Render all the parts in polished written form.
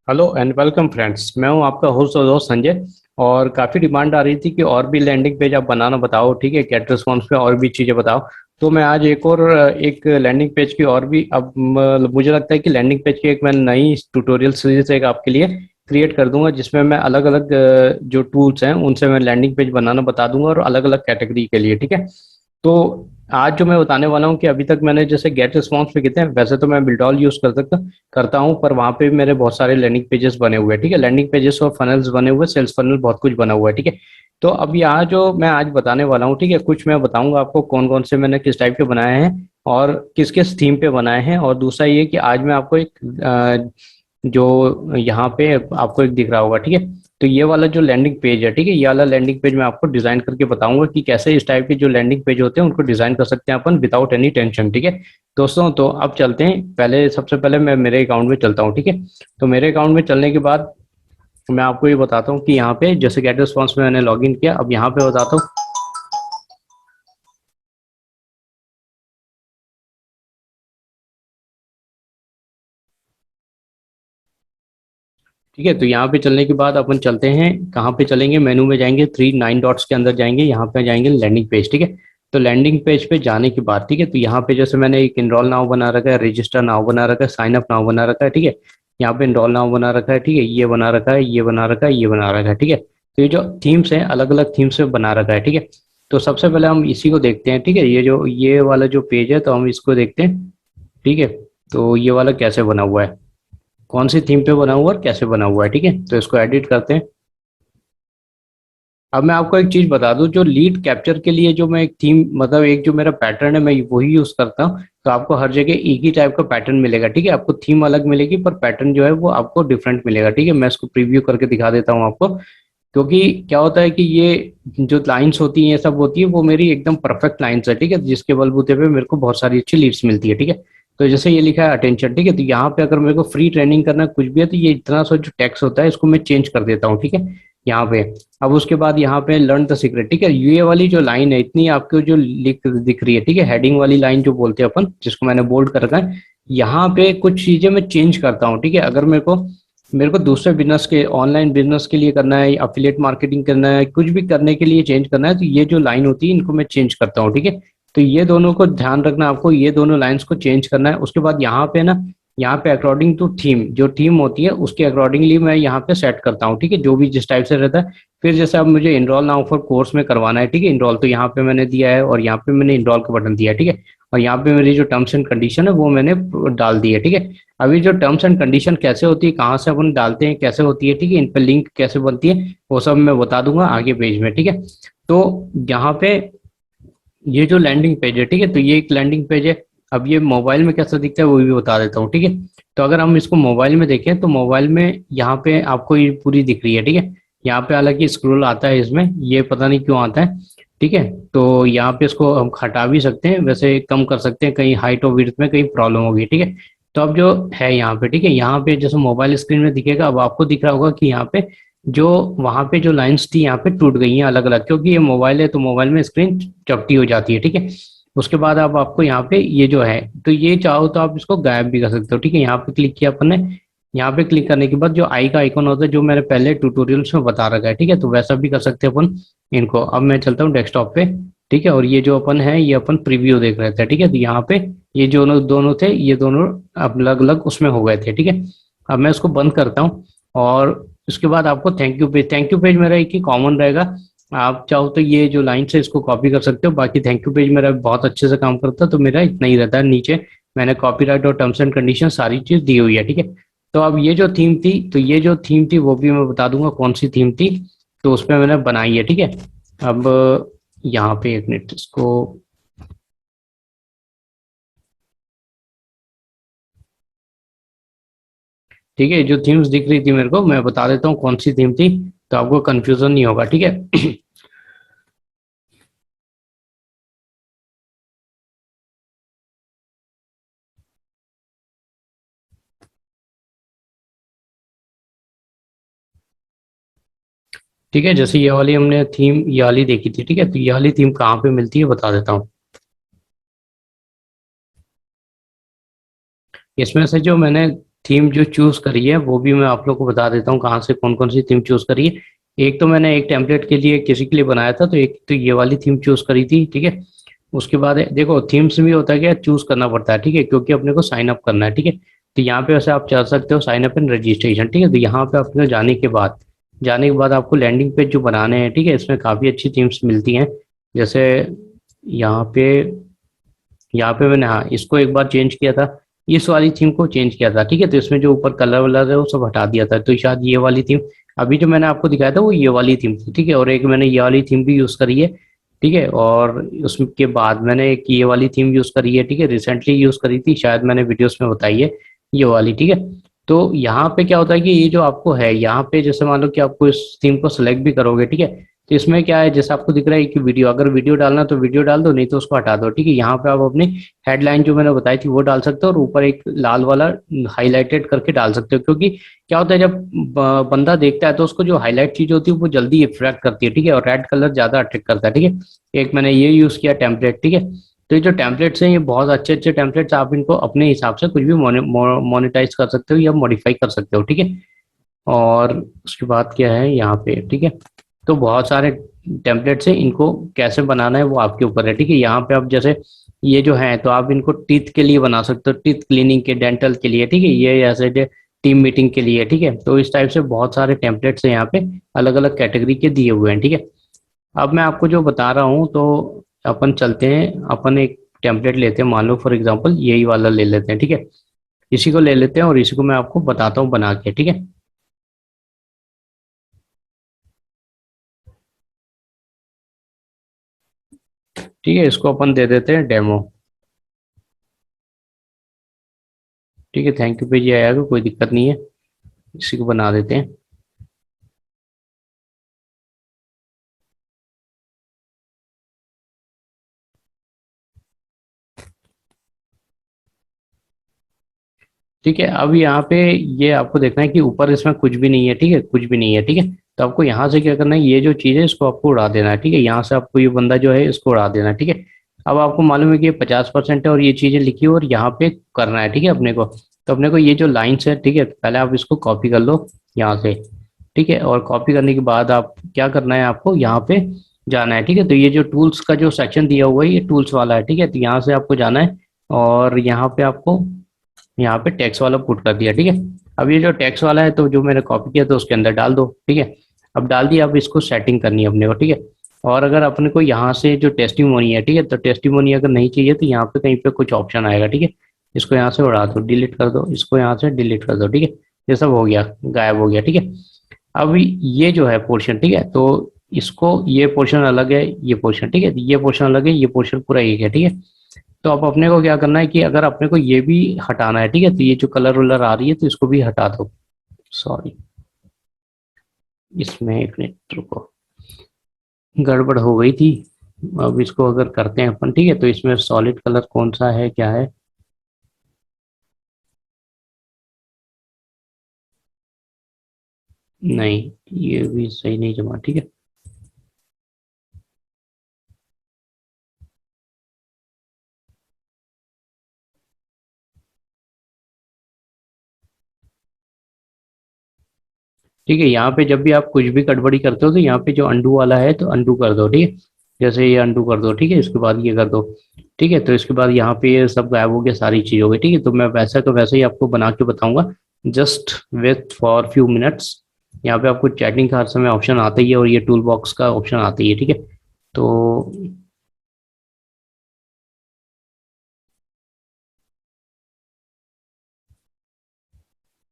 Hello and welcome friends. मैं हूं आपका होस्ट और दोस्त संजय। और काफ़ी डिमांड आ रही थी कि और भी लैंडिंग पेज आप बनाना बताओ, ठीक है, गेट रिस्पॉन्स पे और भी चीज़ें बताओ। तो मैं आज एक लैंडिंग पेज की और भी अब मुझे लगता है कि लैंडिंग पेज की एक मैं नई ट्यूटोरियल सीरीज एक आपके लिए क्रिएट कर दूंगा, जिसमें मैं अलग अलग जो टूल्स हैं उनसे मैं लैंडिंग पेज बनाना बता दूंगा, और अलग अलग कैटेगरी के लिए, ठीक है। तो आज जो मैं बताने वाला हूँ कि अभी तक मैंने जैसे गेट रिस्पॉन्स पे कितने, वैसे तो मैं बिल्डॉल यूज़ करता हूँ, पर वहाँ पे भी मेरे बहुत सारे लैंडिंग पेजेस बने हुए हैं, ठीक है। लैंडिंग पेजेस और फनल्स बने हुए, सेल्स फनल, बहुत कुछ बना हुआ है, ठीक है। तो अब यहाँ जो मैं आज बताने वाला हूँ, ठीक है, कुछ मैं बताऊंगा आपको कौन कौन से मैंने किस टाइप के बनाए हैं और किस किस थीम पे बनाए हैं। और दूसरा ये कि आज मैं आपको जो यहाँ पे आपको एक दिख रहा होगा, ठीक है। तो ये वाला जो लैंडिंग पेज है, ठीक है, ये वाला लैंडिंग पेज मैं आपको डिजाइन करके बताऊंगा कि कैसे इस टाइप के जो लैंडिंग पेज होते हैं उनको डिजाइन कर सकते हैं अपन विदाउट एनी टेंशन, ठीक है। दोस्तों, तो अब चलते हैं। पहले सबसे पहले मैं मेरे अकाउंट में चलता हूँ, ठीक है। तो मेरे अकाउंट में चलने के बाद मैं आपको ये बताता हूँ कि यहाँ पे जैसे गेट रिस्पॉन्स में मैंने लॉगिन किया, अब यहाँ पे बताता हूँ, ठीक है। तो यहाँ पे चलने के बाद अपन चलते हैं, कहाँ पे चलेंगे, मेनू में जाएंगे, 3 9 डॉट्स के अंदर जाएंगे, यहाँ पे जाएंगे लैंडिंग पेज, ठीक है। तो लैंडिंग पेज पे जाने के बाद, ठीक है, तो यहाँ पे जैसे मैंने एक इनरोल नाउ बना रखा है, रजिस्टर नाउ बना रखा है, साइन अप नाउ बना रखा है, ठीक है। यहाँ पे इनरोल नाउ बना रखा है, ठीक है, ये बना रखा है, ये बना रखा है, ये बना रखा है, ठीक है। तो ये जो थीम्स हैं अलग अलग थीम्स से बना रखा है, ठीक है। तो सबसे पहले हम इसी को देखते हैं, ठीक है। ये वाला जो पेज है, तो हम इसको देखते हैं, ठीक है। तो ये वाला कैसे बना हुआ है, कौन सी थीम पे बना हुआ है और कैसे बना हुआ है, ठीक है। तो इसको एडिट करते हैं। अब मैं आपको एक चीज बता दूं, जो लीड कैप्चर के लिए जो मैं एक थीम, मतलब एक जो मेरा पैटर्न है, मैं वही यूज करता हूँ। तो आपको हर जगह एक ही टाइप का पैटर्न मिलेगा, ठीक है। आपको थीम अलग मिलेगी पर पैटर्न जो है वो आपको डिफरेंट मिलेगा, ठीक है। मैं इसको प्रीव्यू करके दिखा देता हूँ आपको। क्योंकि क्या होता है कि ये जो लाइंस होती हैं, ये सब होती है, वो मेरी एकदम परफेक्ट लाइंस है, ठीक है, जिसके बलबूते पे मेरे को बहुत सारी अच्छी लीड्स मिलती है, ठीक है। तो जैसे ये लिखा है अटेंशन, ठीक है, तो यहाँ पे अगर मेरे को फ्री ट्रेनिंग करना कुछ भी है, तो ये इतना सा जो टेक्स्ट होता है इसको मैं चेंज कर देता हूँ, ठीक है, यहाँ पे। अब उसके बाद यहाँ पे लर्न द सीक्रेट, ठीक है, ये वाली जो लाइन है इतनी आपको जो लिख दिख रही है, ठीक है, हेडिंग वाली लाइन जो बोलते हैं अपन, जिसको मैंने बोल्ड कर रखा है, यहाँ पे कुछ चीजें मैं चेंज करता हूँ, ठीक है। अगर मेरे को दूसरे बिजनेस के, ऑनलाइन बिजनेस के लिए करना है, अफिलिएट मार्केटिंग करना है, कुछ भी करने के लिए चेंज करना है, तो ये जो लाइन होती है इनको मैं चेंज करता हूँ, ठीक है। तो ये दोनों को ध्यान रखना आपको, ये दोनों लाइंस को चेंज करना है। उसके बाद यहाँ पे ना, यहाँ पे अकॉर्डिंग टू थीम, जो थीम होती है उसके अकॉर्डिंगली मैं यहाँ पे सेट करता हूँ, ठीक है, जो भी जिस टाइप से रहता है। फिर जैसे अब मुझे इनरोल नाउ फॉर कोर्स में करवाना है, ठीक है, इनरोल तो यहाँ पे मैंने दिया है, और यहाँ पे मैंने इनरोल का बटन दिया है, ठीक है। और यहाँ पे मेरी जो टर्म्स एंड कंडीशन है वो मैंने डाल दी है, ठीक है। अभी जो टर्म्स एंड कंडीशन कैसे होती है, कहाँ से अपन डालते हैं, कैसे होती है, ठीक है, इन पर लिंक कैसे बनती है, वो सब मैं बता दूंगा आगे पेज में, ठीक है। तो यहाँ पे ये जो लैंडिंग पेज है, ठीक है, तो ये एक लैंडिंग पेज है। अब ये मोबाइल में कैसा दिखता है वो भी बता देता हूँ, ठीक है। तो अगर हम इसको मोबाइल में देखें, तो मोबाइल में यहाँ पे आपको ये पूरी दिख रही है, ठीक है। यहाँ पे हालांकि स्क्रॉल आता है इसमें, ये पता नहीं क्यों आता है, ठीक है। तो यहाँ पे इसको हम हटा भी सकते हैं, वैसे कम कर सकते हैं, कहीं हाइट और विड्थ में कहीं प्रॉब्लम होगी, ठीक है। तो अब जो है यहाँ पे, ठीक है, यहाँ पे जैसे मोबाइल स्क्रीन में दिखेगा, अब आपको दिख रहा होगा कि यहाँ पे जो वहां पे जो लाइंस थी यहाँ पे टूट गई हैं अलग अलग, क्योंकि ये मोबाइल है तो मोबाइल में स्क्रीन चपटी हो जाती है, ठीक है। उसके बाद अब आपको यहाँ पे ये जो है, तो ये चाहो तो आप इसको गायब भी कर सकते हो, ठीक है। यहाँ पे क्लिक किया अपन ने, यहाँ पे क्लिक करने के बाद जो आई का आइकन होता है, जो मैंने पहले ट्यूटोरियल्स में बता रखा है, ठीक है, तो वैसा भी कर सकते हैं अपन इनको। अब मैं चलता हूँ डेस्कटॉप पे, ठीक है, और ये जो अपन है ये अपन प्रीव्यू देख रहे थे, ठीक है। तो यहाँ पे ये जो दोनों दोनों थे, ये दोनों अलग अलग उसमें हो गए थे, ठीक है। अब मैं इसको बंद करता हूँ, और उसके बाद आपको थैंक यू पेज मेरा एक ही कॉमन रहेगा। आप चाहो तो ये जो लाइन है इसको कॉपी कर सकते हो, बाकी थैंक यू पेज मेरा बहुत अच्छे से काम करता है, तो मेरा इतना ही रहता है। नीचे मैंने कॉपीराइट और टर्म्स एंड कंडीशन सारी चीज दी हुई है, ठीक है। तो अब ये जो थीम थी, तो ये जो थीम थी वो भी मैं बता दूंगा कौन सी थीम थी, तो उस पर मैंने बनाई है, ठीक है। अब यहाँ पे एक मिनट इसको, ठीक है, जो थीम्स दिख रही थी मेरे को, मैं बता देता हूँ कौन सी थीम थी, तो आपको कंफ्यूजन नहीं होगा, ठीक है। ठीक है, जैसे ये वाली हमने थीम ये वाली देखी थी, ठीक है, तो ये वाली थीम कहाँ पे मिलती है बता देता हूँ। इसमें से जो मैंने थीम जो चूज करी है वो भी मैं आप लोग को बता देता हूँ कहाँ से कौन कौन सी थीम चूज करी है। एक तो मैंने एक टेम्पलेट के लिए किसी के लिए बनाया था, तो एक तो ये वाली थीम चूज करी थी, ठीक है। उसके बाद देखो थीम्स भी होता है क्या, चूज करना पड़ता है, ठीक है, क्योंकि अपने को साइन अप करना है, ठीक है। तो यहाँ पे वैसे आप चल सकते हो साइन अप एंड रजिस्ट्रेशन, ठीक है। तो यहाँ पे अपने को जाने के बाद आपको लैंडिंग पेज जो बनाने हैं, ठीक है, इसमें काफ़ी अच्छी थीम्स मिलती हैं। जैसे यहाँ पे यहाँ पे मैंने, हाँ, इसको एक बार चेंज किया था, इस वाली थीम को चेंज किया था, ठीक है। तो इसमें जो ऊपर कलर वलर है वो सब हटा दिया था, तो शायद ये वाली थीम, अभी जो मैंने आपको दिखाया था वो ये वाली थीम थी, ठीक है। और एक मैंने ये वाली थीम भी यूज़ करी है, ठीक है। और उसके बाद मैंने एक ये वाली थीम यूज़ करी है, ठीक है, रिसेंटली यूज़ करी थी, शायद मैंने वीडियोस में बताई है, ये वाली, ठीक है। तो यहाँ पे क्या होता है कि ये जो आपको है यहाँ पे, जैसे मान लो कि आपको इस थीम को सेलेक्ट भी करोगे, ठीक है। तो इसमें क्या है, जैसे आपको दिख रहा है कि वीडियो, अगर वीडियो डालना तो वीडियो डाल दो, नहीं तो उसको हटा दो, ठीक है। यहाँ पे आप अपनी हेडलाइन जो मैंने बताई थी वो डाल सकते हो, और ऊपर एक लाल वाला हाईलाइटेड करके डाल सकते हो, क्योंकि क्या होता है जब बंदा देखता है तो उसको जो हाईलाइट चीज होती है वो जल्दी अट्रैक्ट करती है, ठीक है। और रेड कलर ज्यादा अट्रैक्ट करता है, ठीक है। एक मैंने ये यूज किया टेम्पलेट, ठीक है। तो ये जो टेम्पलेट्स हैं ये बहुत अच्छे अच्छे टेम्पलेट्स, आप इनको अपने हिसाब से कुछ भी मोनेटाइज कर सकते हो या मॉडिफाई कर सकते हो, ठीक है। और उसके बाद क्या है यहाँ पे, ठीक है। तो बहुत सारे टेम्पलेट्स हैं, इनको कैसे बनाना है वो आपके ऊपर है, ठीक है। यहाँ पे आप जैसे ये जो है तो आप इनको टीथ के लिए बना सकते हो, टीथ क्लीनिंग के, डेंटल के लिए, ठीक है। ये ऐसे जो टीम मीटिंग के लिए, ठीक है। तो इस टाइप से बहुत सारे टेम्पलेट्स हैं यहाँ पे, अलग अलग कैटेगरी के दिए हुए हैं, ठीक है। अब मैं आपको जो बता रहा हूँ तो अपन चलते हैं, अपन एक टेम्पलेट लेते हैं, मान लो फॉर एग्जांपल यही वाला ले लेते हैं, ठीक है। इसी को ले लेते हैं और इसी को मैं आपको बताता हूँ बना के, ठीक है। ठीक है, इसको अपन दे देते हैं डेमो, ठीक है। थैंक यू पेज आएगा, कोई दिक्कत नहीं है, इसी को बना देते हैं। ठीक है, अब यहाँ पे ये आपको देखना है कि ऊपर इसमें कुछ भी नहीं है, ठीक है, कुछ भी नहीं है, ठीक है। तो आपको यहाँ से क्या करना है, ये जो चीज़ है इसको आपको उड़ा देना है, ठीक है। यहाँ से आपको ये बंदा जो है इसको उड़ा देना है, ठीक है। अब आपको मालूम है कि ये 50% है और ये चीज़ें लिखी हो और यहाँ पे करना है, ठीक है, अपने को। तो अपने को ये जो लाइन्स है, ठीक है, पहले आप इसको कॉपी कर लो यहाँ से, ठीक है। और कॉपी करने के बाद आप क्या करना है, आपको यहाँ पे जाना है, ठीक है। तो ये जो टूल्स का जो सेक्शन दिया हुआ है ये टूल्स वाला है, ठीक है। तो यहाँ से आपको जाना है और यहाँ पे आपको यहाँ पे टैक्स वाला पुट कर दिया, ठीक है। अब ये जो टैक्स वाला है तो जो मैंने कॉपी किया तो उसके अंदर डाल दो, ठीक है। अब डाल दिया, अब इसको सेटिंग करनी है अपने को, ठीक है। और अगर अपने को यहाँ से जो टेस्टिमोनी है, ठीक है, तो टेस्टिमोनी अगर नहीं चाहिए तो यहाँ पे कहीं पे कुछ ऑप्शन आएगा, ठीक है। इसको यहाँ से उड़ा दो, डिलीट कर दो, इसको यहाँ से डिलीट कर दो, ठीक है। ये सब हो गया, गायब हो गया, ठीक है। अब ये जो है पोर्शन, ठीक है, तो इसको, ये पोर्शन अलग है, ये पोर्शन, ठीक है, ये पोर्शन अलग है, ये पोर्शन पूरा एक है, ठीक है। तो अब अपने को क्या करना है कि अगर अपने को ये भी हटाना है, ठीक है, तो ये जो कलर वलर आ रही है तो इसको भी हटा दो, सॉरी, इसमें एक मिनट रुको, गड़बड़ हो गई थी। अब इसको अगर करते हैं अपन, ठीक है, तो इसमें सॉलिड कलर कौन सा है, क्या है, नहीं, ये भी सही नहीं जमा, ठीक है। ठीक है, यहाँ पे जब भी आप कुछ भी गड़बड़ी करते हो तो यहाँ पे जो अंडू वाला है तो अंडू कर दो, ठीक है। जैसे ये अंडू कर दो, ठीक है, इसके बाद ये कर दो, ठीक है। तो इसके बाद यहाँ पे ये सब गायब हो गया, सारी चीज हो गई, ठीक है। तो मैं वैसा का वैसे ही आपको बना के बताऊंगा, just wait for few minutes. यहाँ पे आपको चैटिंग का हर समय ऑप्शन आता ही है और ये टूल बॉक्स का ऑप्शन आता ही है, ठीक है। तो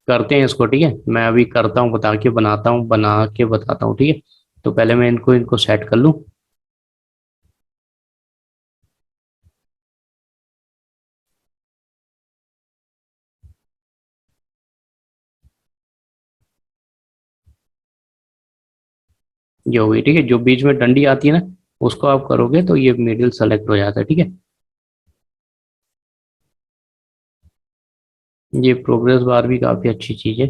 करते हैं इसको, ठीक है, मैं अभी करता हूँ, बता के बनाता हूँ, बना के बताता हूँ, ठीक है। तो पहले मैं इनको इनको सेट कर लूँ। ये हो गई, ठीक है। जो बीच में डंडी आती है ना, उसको आप करोगे तो ये मिडिल सेलेक्ट हो जाता है, ठीक है। ये प्रोग्रेस बार भी काफी अच्छी चीज है।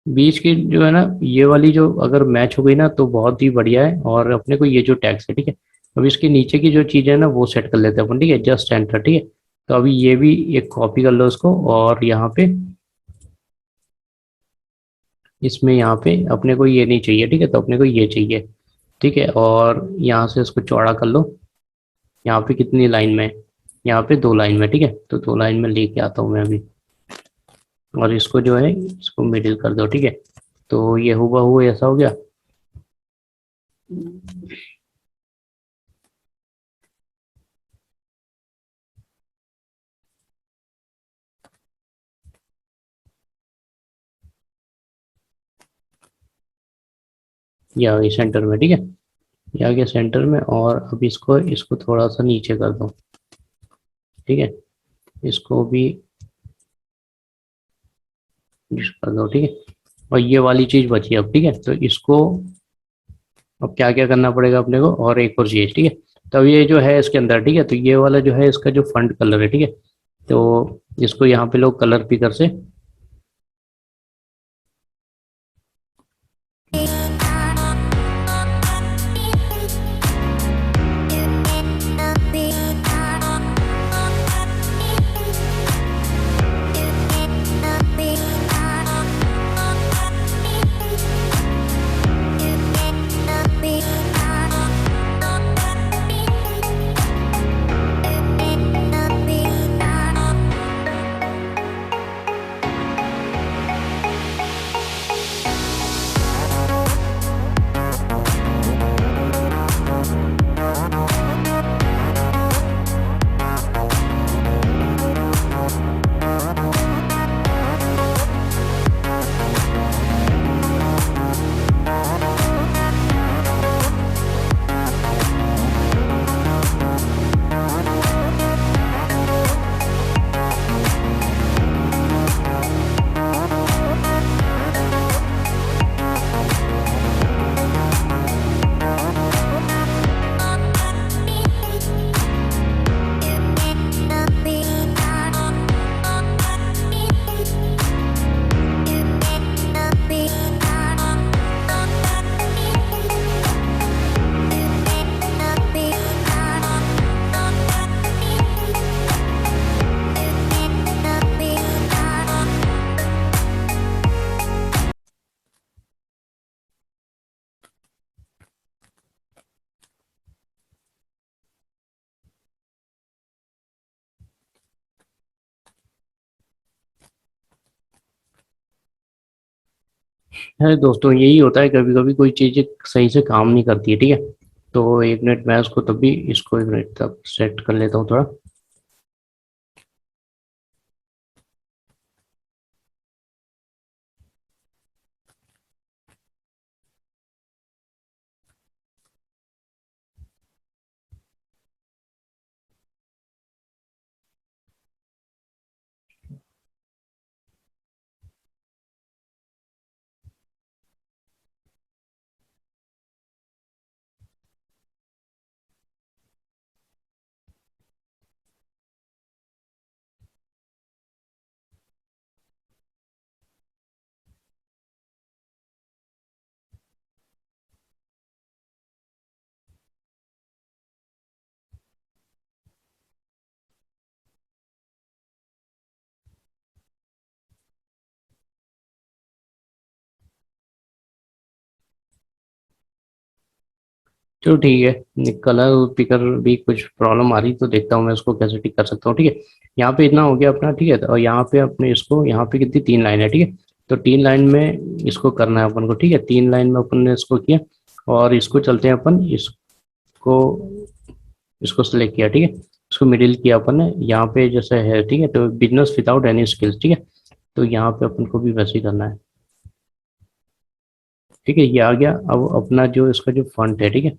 बीच की जो है ना, ये वाली जो अगर मैच हो गई ना तो बहुत ही बढ़िया है। और अपने को ये जो टैक्स है, ठीक है, अब इसके नीचे की जो चीज है ना वो सेट कर लेते हैं अपन, ठीक है, जस्ट एंटर, ठीक है। तो अभी ये भी एक कॉपी कर लो इसको, और यहाँ पे इसमें यहाँ पे अपने को ये नहीं चाहिए, ठीक है, तो अपने को ये चाहिए, ठीक है। और यहाँ से इसको चौड़ा कर लो। यहाँ पे कितनी लाइन में? यहाँ पे 2 लाइन में, ठीक है, तो 2 लाइन में लेके आता हूँ मैं अभी। और इसको जो है इसको मिडिल कर दो, ठीक है। तो ये हुआ हुआ ऐसा हो गया। ये आ गई सेंटर में, ठीक है, ये आ गया सेंटर में। और अब इसको इसको थोड़ा सा नीचे कर दो, ठीक है, इसको भी कर दो, ठीक है। और ये वाली चीज बची अब, ठीक है, तो इसको अब क्या क्या करना पड़ेगा अपने को, और एक और चीज, ठीक है। तो ये जो है इसके अंदर, ठीक है, तो ये वाला जो है इसका जो फंड कलर है, ठीक है, तो इसको यहाँ पे लोग कलर पिकर से है। दोस्तों यही होता है, कभी कभी कोई चीज़ सही से काम नहीं करती है, ठीक है। तो 1 मिनट मैं उसको तब भी इसको 1 मिनट तक सेट कर लेता हूँ थोड़ा। चलो ठीक है, कलर पिकर भी कुछ प्रॉब्लम आ रही, तो देखता हूँ मैं उसको कैसे ठीक कर सकता हूँ, ठीक है। यहाँ पे इतना हो गया अपना, ठीक है। और यहाँ पे अपने इसको, यहाँ पे कितनी 3 लाइन है, ठीक है। तो 3 लाइन में इसको करना है अपन को, ठीक है। 3 लाइन में अपन ने इसको किया, और इसको चलते हैं अपन, इसको इसको सिलेक्ट किया, ठीक है। इसको मिडिल किया अपन ने यहाँ पे जैसे है, ठीक है। तो बिजनेस विदाउट एनी स्किल्स, ठीक है। तो यहाँ पे अपन को भी वैसे ही करना है, ठीक है। ये आ गया। अब अपना जो इसका जो फंड है, ठीक है,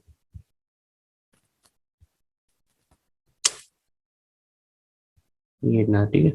ये ना, ठीक है।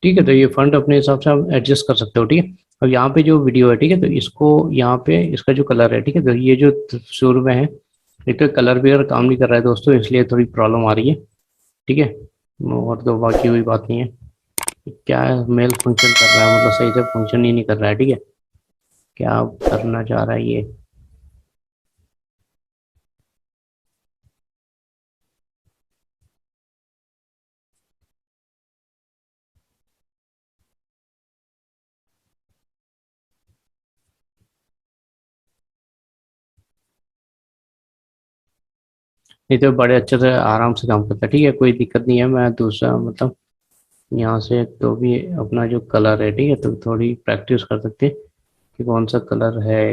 ठीक है, तो ये फंड अपने हिसाब से आप एडजस्ट कर सकते हो, ठीक है। अब यहाँ पे जो वीडियो है, ठीक है, तो इसको यहाँ पे इसका जो कलर है, ठीक है, तो ये जो शुरू में है, एक तो कलर भी अगर काम नहीं कर रहा है दोस्तों, इसलिए थोड़ी प्रॉब्लम आ रही है, ठीक है। और तो बाकी कोई बात नहीं है। क्या मेल फंक्शन कर रहा है, मतलब सही से फंक्शन ही नहीं कर रहा है, ठीक है। क्या करना चाह रहा है ये। ये तो बड़े अच्छे से आराम से काम करता है, ठीक है, कोई दिक्कत नहीं है। मैं दूसरा मतलब यहाँ से तो भी अपना जो कलर है, ठीक है, तो थोड़ी प्रैक्टिस कर सकते हैं कि कौन सा कलर है।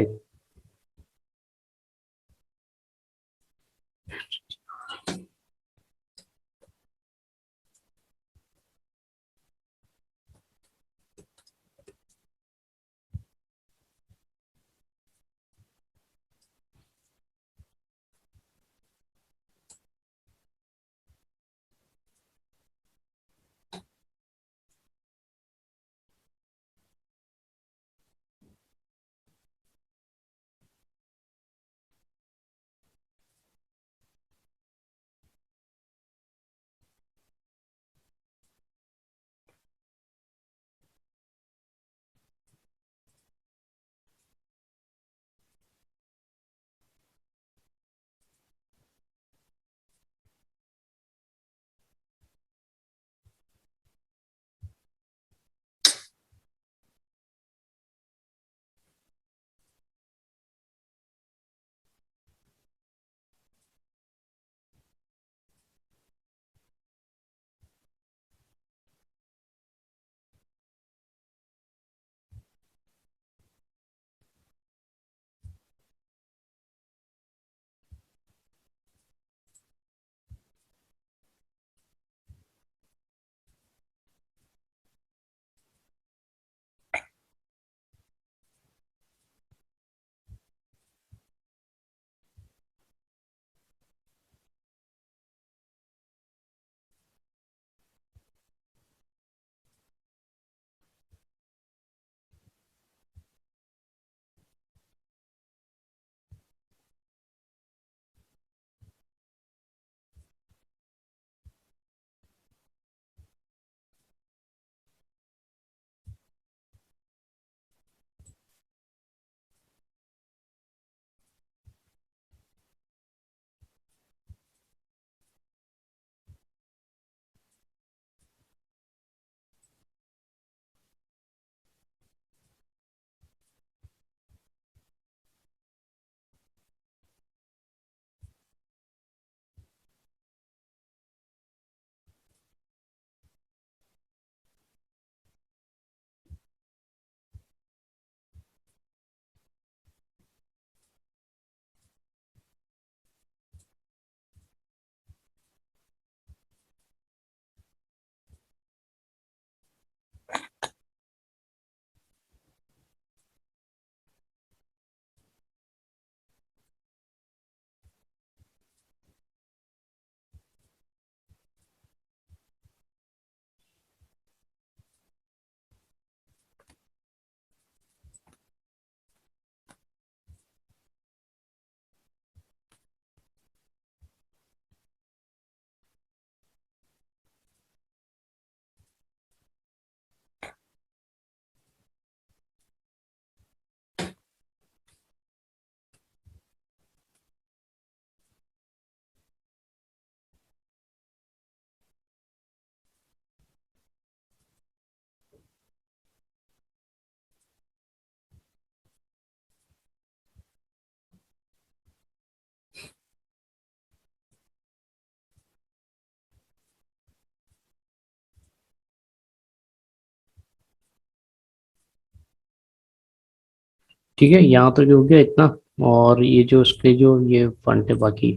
ठीक है, यहाँ तो जो हो गया इतना। और ये जो उसके जो ये फंड है बाकी,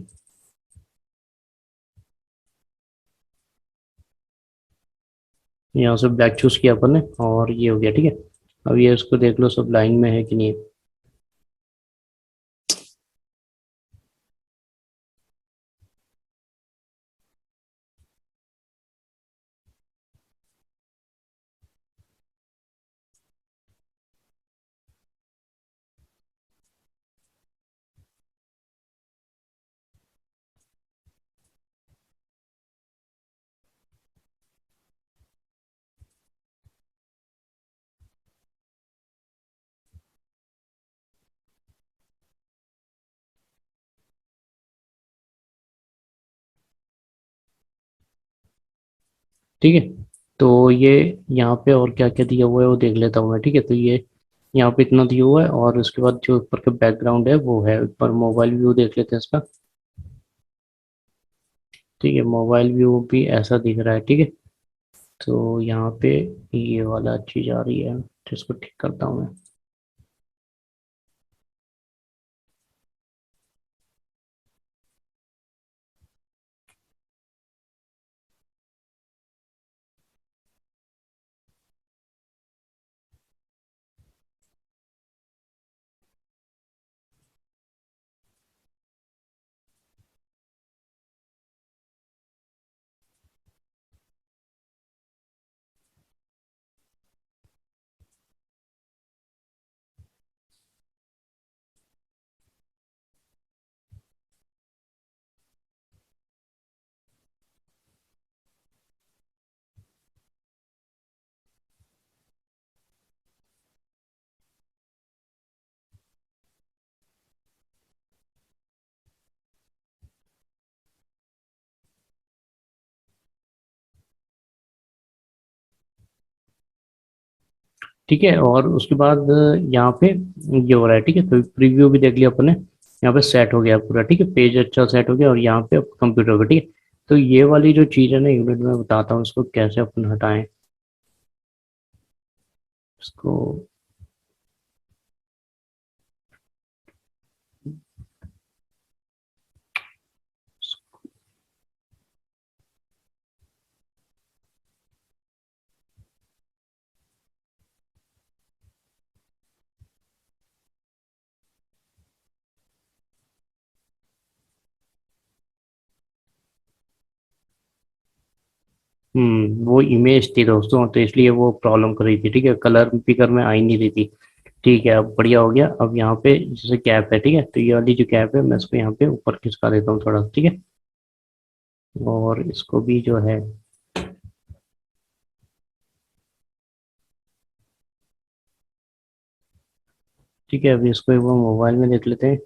यहाँ से ब्लैक चूज किया अपन ने, और ये हो गया, ठीक है। अब ये इसको देख लो सब लाइन में है कि नहीं है। ठीक है। तो ये यहाँ पे और क्या क्या दिया हुआ है वो देख लेता हूँ मैं। ठीक है, तो ये यहाँ पे इतना दिया हुआ है, और उसके बाद जो ऊपर का बैकग्राउंड है वो है ऊपर। मोबाइल व्यू देख लेते हैं इसका। ठीक है, मोबाइल व्यू भी ऐसा दिख रहा है। ठीक है, तो यहाँ पे ये वाला चीज़ आ रही है, जिसको ठीक करता हूँ मैं। ठीक है, और उसके बाद यहाँ पे ये हो रहा है। ठीक है, तो प्रीव्यू भी देख लिया अपन ने। यहाँ पे सेट हो गया पूरा। ठीक है, पेज अच्छा सेट हो गया, और यहाँ पे कंप्यूटर पे। ठीक है, तो ये वाली जो चीज़ है ना, यूनिट में बताता हूँ इसको कैसे अपन हटाएं इसको। वो इमेज थी दोस्तों, तो इसलिए वो प्रॉब्लम कर रही थी। ठीक है, कलर पिकर में आ ही नहीं रही थी। ठीक है, अब बढ़िया हो गया। अब यहाँ पे जैसे कैप है, ठीक है, तो ये वाली जो कैप है मैं इसको यहाँ पे ऊपर खिसका देता हूँ थोड़ा। ठीक है, और इसको भी जो है, ठीक है, अभी इसको एक बार मोबाइल में देख लेते हैं।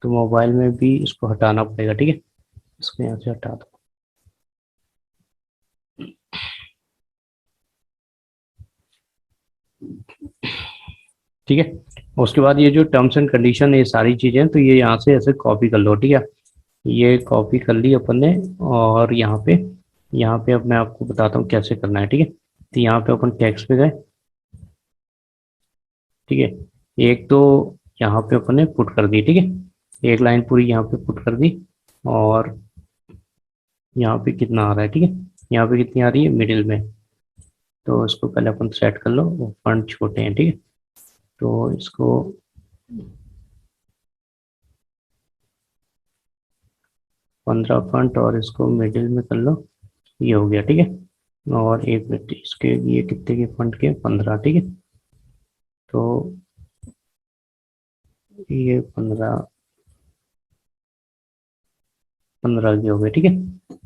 तो मोबाइल में भी इसको हटाना पड़ेगा। ठीक है, इसको यहाँ से हटा दो। ठीक है, उसके बाद ये जो टर्म्स एंड कंडीशन है, ये सारी चीज़ें हैं, तो ये यहाँ से ऐसे कॉपी कर लो। ठीक है, ये कॉपी कर ली अपन ने। और यहाँ पे अब मैं आपको बताता हूँ कैसे करना है। ठीक है, तो यहाँ पे अपन टेक्स्ट पे गए। ठीक है, एक तो यहाँ पे अपन ने पुट कर दी। ठीक है, एक लाइन पूरी यहाँ पे पुट कर दी। और यहाँ पे कितना आ रहा है? ठीक है, यहाँ पे कितनी आ रही है मिडिल में। तो इसको पहले अपन सेट कर लो, वो फंड छोटे हैं। ठीक है, तो इसको 15 फंट, और इसको मिडिल में कर लो। ये हो गया। ठीक है, और एक मिनट, इसके ये कितने के फंड के? 15। ठीक है, तो ये 15 के हो गए। ठीक है,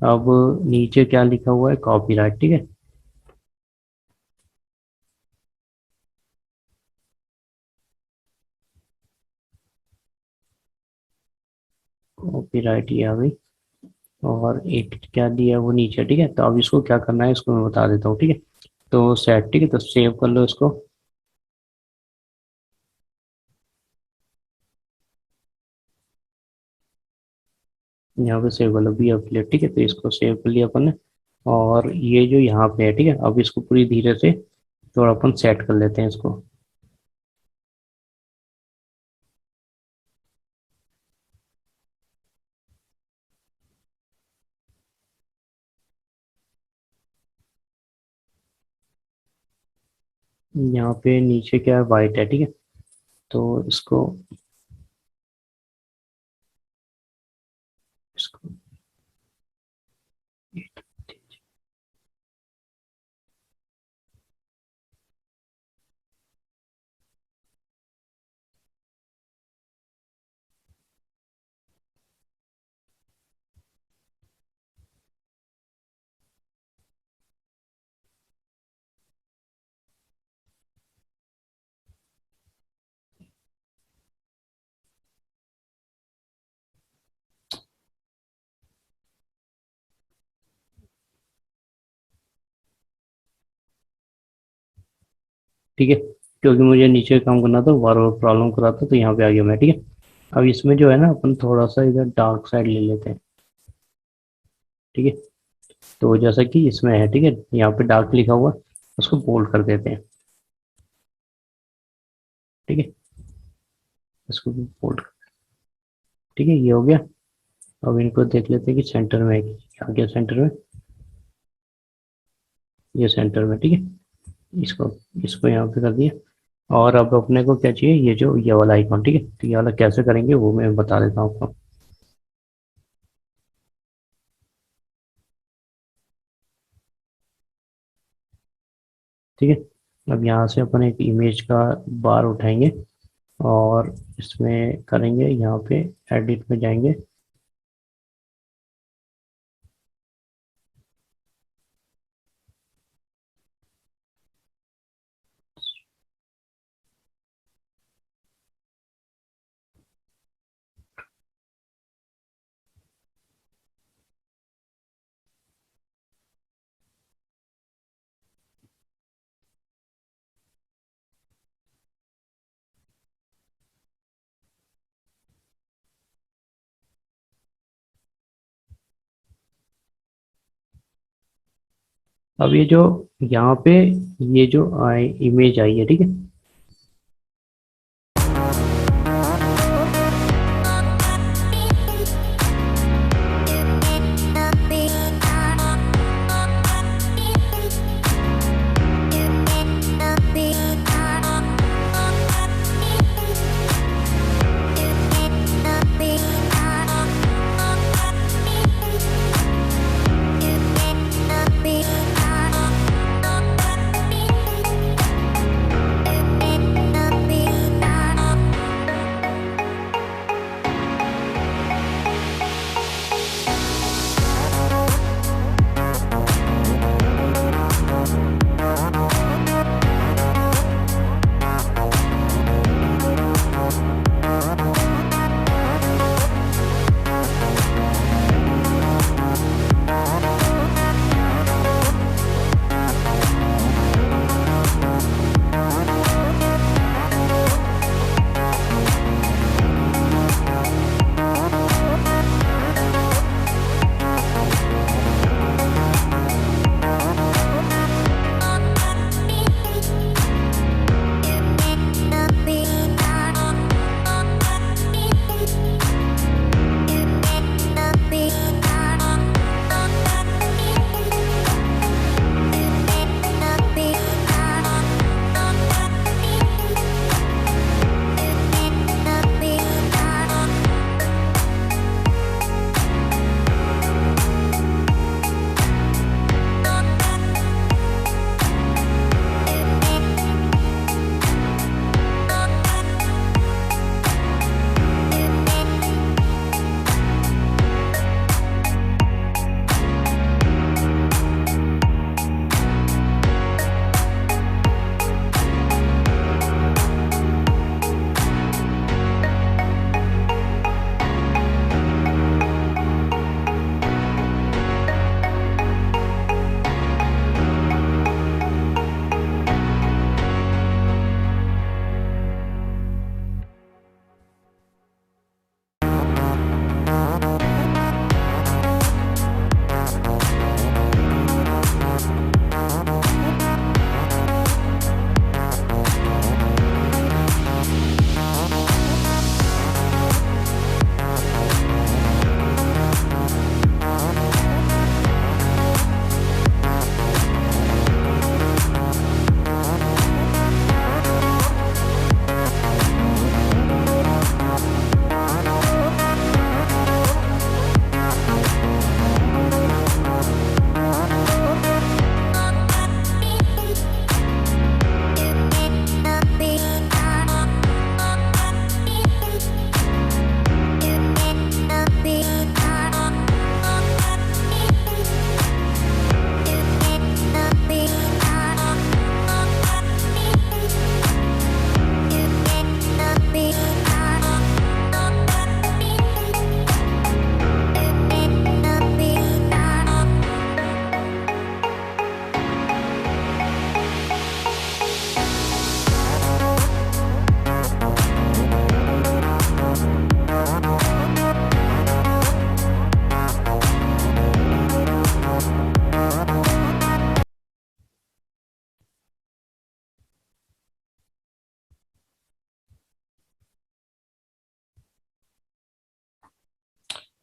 अब नीचे क्या लिखा हुआ है? कॉपीराइट। ठीक है, कॉपीराइट ये आ गई। और एक क्या दिया है वो नीचे। ठीक है, तो अब इसको क्या करना है इसको मैं बता देता हूँ। ठीक है, तो सेट। ठीक है, तो सेव कर लो इसको। यहाँ पे सेव कर लो बी अपलेट। ठीक है, तो इसको सेव कर लिया अपन ने। और ये जो यहाँ पे है, ठीक है, अब इसको पूरी धीरे से थोड़ा अपन सेट कर लेते हैं इसको। यहाँ पे नीचे क्या है? वाइट है। ठीक है, तो इसको ठीक है, क्योंकि मुझे नीचे काम करना था, बार बार प्रॉब्लम कर रहा था, तो यहाँ पे आ गया मैं। ठीक है, अब इसमें जो है ना अपन थोड़ा सा इधर डार्क साइड ले लेते हैं। ठीक है, तो जैसा कि इसमें है, ठीक है, यहाँ पे डार्क लिखा हुआ, उसको बोल्ड कर देते हैं। ठीक है, इसको भी बोल्ड। ठीक है, ये हो गया। अब इनको देख लेते हैं कि सेंटर में है कि आ गया सेंटर में, ये सेंटर में। ठीक है, इसको इसको यहाँ पे कर दिया। और अब अपने को क्या चाहिए, ये जो ये वाला आइकॉन। ठीक है, तो ये वाला कैसे करेंगे वो मैं बता देता हूँ आपको। ठीक है, अब यहाँ से अपन एक इमेज का बार उठाएंगे और इसमें करेंगे, यहाँ पे एडिट में जाएंगे। अब ये जो यहाँ पे ये जो इमेज आई है, ठीक है,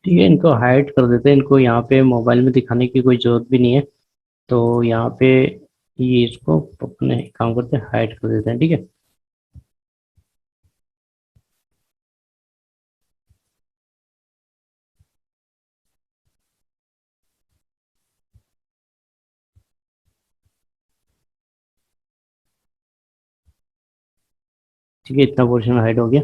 ठीक है, इनको हाइड कर देते हैं, इनको यहाँ पे मोबाइल में दिखाने की कोई जरूरत भी नहीं है। तो यहाँ पे ये इसको अपने काम करते हैं, हाइड कर देते हैं। ठीक है, ठीक है, इतना पोर्शन हाइड हो गया।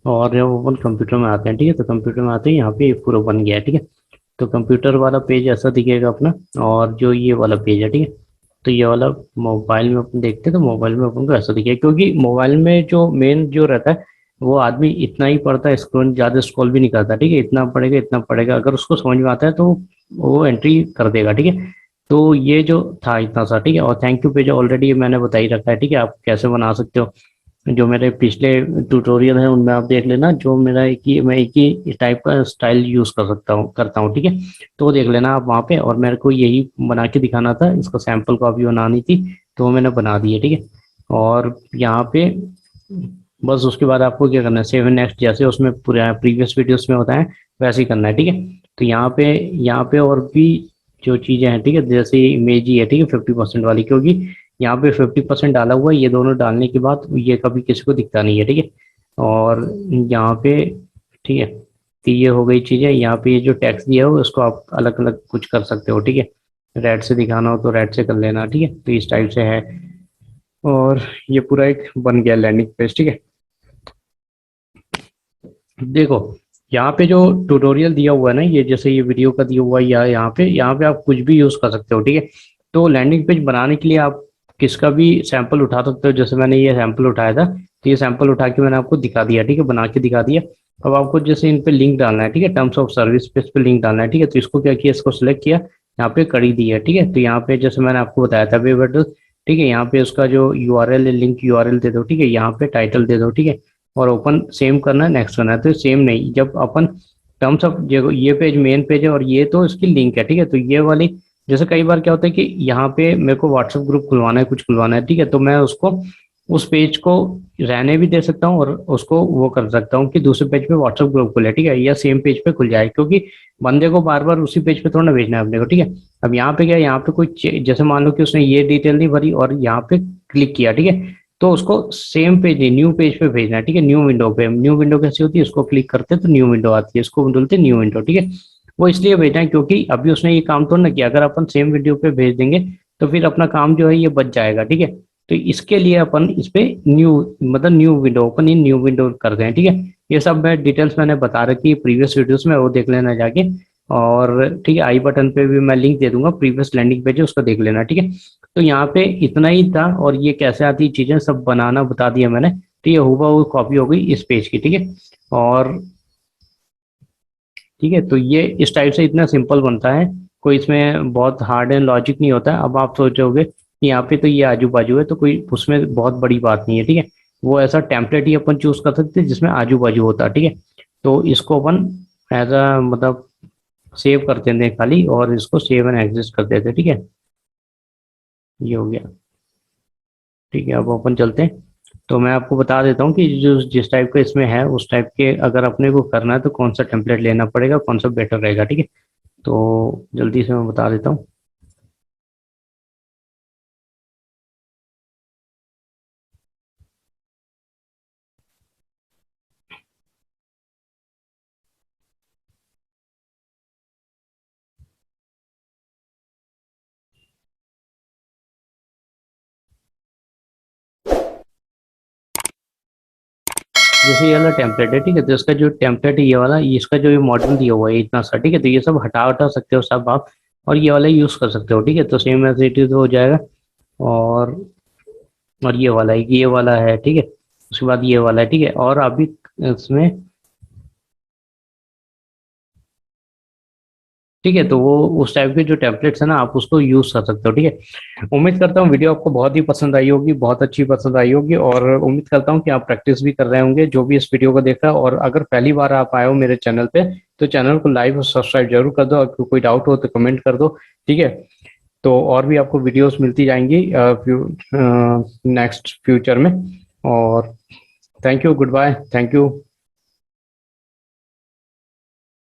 और जब अपन कंप्यूटर में आते हैं, ठीक है, तो कंप्यूटर में आते हैं, यहाँ पे ये पूरा बन गया है। ठीक है, तो कंप्यूटर वाला पेज ऐसा दिखेगा अपना, और जो ये वाला पेज है, ठीक है, तो ये वाला मोबाइल में अपन देखते हैं, तो मोबाइल में अपन को ऐसा दिखेगा, क्योंकि मोबाइल में जो मेन जो रहता है वो आदमी इतना ही पढ़ता है, स्क्रॉल ज़्यादा स्क्रॉल भी नहीं करता। ठीक है, इतना पढ़ेगा इतना पढ़ेगा, अगर उसको समझ में आता है तो वो एंट्री कर देगा। ठीक है, तो ये जो था इतना सा, ठीक है, और थैंक यू पेज ऑलरेडी मैंने बता ही रखा है। ठीक है, आप कैसे बना सकते हो, जो मेरे पिछले ट्यूटोरियल है उनमें आप देख लेना, जो मेरा मैं एक ही टाइप का स्टाइल यूज कर सकता हूँ करता हूँ। ठीक है, तो वो देख लेना आप वहाँ पे, और मेरे को यही बना के दिखाना था, इसको सैंपल कॉपी बनानी थी, तो वो मैंने बना दी है। ठीक है, और यहाँ पे बस उसके बाद आपको क्या करना है, 7 नेक्स्ट जैसे उसमें पूरा प्रीवियस वीडियोस में होता है वैसे ही करना है। ठीक है, तो यहाँ पे और भी जो चीज़ें हैं, ठीक है, जैसे ये इमेज ही है, ठीक है, 50% वाली, क्योंकि यहाँ पे 50% डाला हुआ है, ये दोनों डालने के बाद ये कभी किसी को दिखता नहीं है। ठीक है, और यहाँ पे, ठीक है, तो ये हो गई चीज़ें। यहाँ पे ये जो टेक्स्ट दिया हो उसको आप अलग अलग कुछ कर सकते हो। ठीक है, रेड से दिखाना हो तो रेड से कर लेना। ठीक है, तो इस टाइप से है, और ये पूरा एक बन गया लैंडिंग पेज। ठीक है, देखो यहाँ पे जो ट्यूटोरियल दिया हुआ है ना, ये जैसे ये वीडियो का दिया हुआ है, या यहाँ पे आप कुछ भी यूज कर सकते हो। ठीक है, तो लैंडिंग पेज बनाने के लिए आप किसका भी सैंपल उठा सकते हो, जैसे मैंने ये सैंपल उठाया था, तो ये सैंपल उठा के मैंने आपको दिखा दिया। ठीक है, बना के दिखा दिया। अब आपको जैसे इन पे लिंक डालना है, ठीक है, टर्म्स ऑफ सर्विस पे इस पे लिंक डालना है। ठीक है, तो इसको क्या किया, इसको सिलेक्ट किया, यहाँ पे कड़ी दी है। ठीक है, तो यहाँ पे जैसे मैंने आपको बताया था वेब एड्रेस, ठीक है, यहाँ पे उसका जो यूआरएल है, लिंक यूआरएल दे दो। ठीक है, यहाँ पे टाइटल दे दो। ठीक है, और ओपन सेम करना है, नेक्स्ट करना है। तो सेम नहीं, जब अपन टर्म्स ऑफ, ये पेज मेन पेज है और ये तो इसकी लिंक है। ठीक है, तो ये वाली, जैसे कई बार क्या होता है कि यहाँ पे मेरे को व्हाट्सएप ग्रुप खुलवाना है, कुछ खुलवाना है, ठीक है, तो मैं उसको उस पेज को रहने भी दे सकता हूँ, और उसको वो कर सकता हूँ कि दूसरे पेज पे व्हाट्सएप ग्रुप खुले। ठीक है, या सेम पेज पे खुल जाए, क्योंकि बंदे को बार बार उसी पेज पे थोड़ा ना भेजना है अपने को। ठीक है, अब यहाँ पे क्या है, यहाँ पे कोई जैसे मान लो कि उसने ये डिटेल नहीं भरी और यहाँ पे क्लिक किया, ठीक है, तो उसको सेम पेज नहीं, न्यू पेज पे भेजना है। ठीक है, न्यू विंडो पे, न्यू विंडो कैसी होती है, उसको क्लिक करते हैं तो न्यू विंडो आती है, इसको बोलते हैं न्यू विंडो। ठीक है, वो इसलिए भेजना है क्योंकि अभी उसने ये काम तो ना किया, अगर अपन सेम वीडियो पे भेज देंगे तो फिर अपना काम जो है ये बच जाएगा। ठीक है, तो इसके लिए अपन इस पे न्यू, मतलब new window, open in new window कर दें। ठीक है, ये सब मैं डिटेल्स मैंने बता रखी है प्रीवियस वीडियोस में, वो देख लेना जाके। और ठीक है, आई बटन पे भी मैं लिंक दे दूंगा, प्रीवियस लैंडिंग पेज है उसका देख लेना। ठीक है, तो यहाँ पे इतना ही था, और ये कैसे आती चीजें सब बनाना बता दिया मैंने। तो ये हुबहू कॉपी हो गई इस पेज की। ठीक है, और ठीक है, तो ये इस टाइप से इतना सिंपल बनता है, कोई इसमें बहुत हार्ड एंड लॉजिक नहीं होता है। अब आप सोचोगे कि यहाँ पे तो ये आजू बाजू है, तो कोई उसमें बहुत बड़ी बात नहीं है। ठीक है, वो ऐसा टेम्पलेट ही अपन चूज कर सकते हैं जिसमें आजू बाजू होता है। ठीक है, तो इसको अपन एज अ मतलब सेव कर देते हैं खाली, और इसको सेव एंड एग्जिस्ट कर देते हैं। ठीक है, ये हो गया। ठीक है, अब अपन चलते हैं। तो मैं आपको बता देता हूँ कि जो जिस टाइप का इसमें है उस टाइप के अगर अपने को करना है तो कौन सा टेम्पलेट लेना पड़ेगा, कौन सा बेटर रहेगा। ठीक है, तो जल्दी से मैं बता देता हूँ। जैसे ये वाला टेम्पलेट है, ठीक है, तो इसका जो टेम्पलेट है ये वाला, इसका जो ये मॉडल दिया हुआ है इतना सा, ठीक है, तो ये सब हटा हटा सकते हो सब आप, और ये वाला यूज कर सकते हो। ठीक है, तो सेम एज इट इज हो जाएगा। और ये वाला है, ये वाला है। ठीक है, उसके बाद ये वाला है। ठीक है, और अभी इसमें, ठीक है, तो वो उस टाइप के जो टेम्पलेट्स है ना, आप उसको यूज कर सकते हो। ठीक है, उम्मीद करता हूँ वीडियो आपको बहुत ही पसंद आई होगी, बहुत अच्छी पसंद आई होगी, और उम्मीद करता हूँ कि आप प्रैक्टिस भी कर रहे होंगे जो भी इस वीडियो को देख रहा है। और अगर पहली बार आप आए हो मेरे चैनल पे, तो चैनल को लाइक और सब्सक्राइब जरूर कर दो, अगर कोई डाउट हो तो कमेंट कर दो। ठीक है, तो और भी आपको वीडियोस मिलती जाएंगी नेक्स्ट फ्यूचर में। और thank you, goodbye, thank you.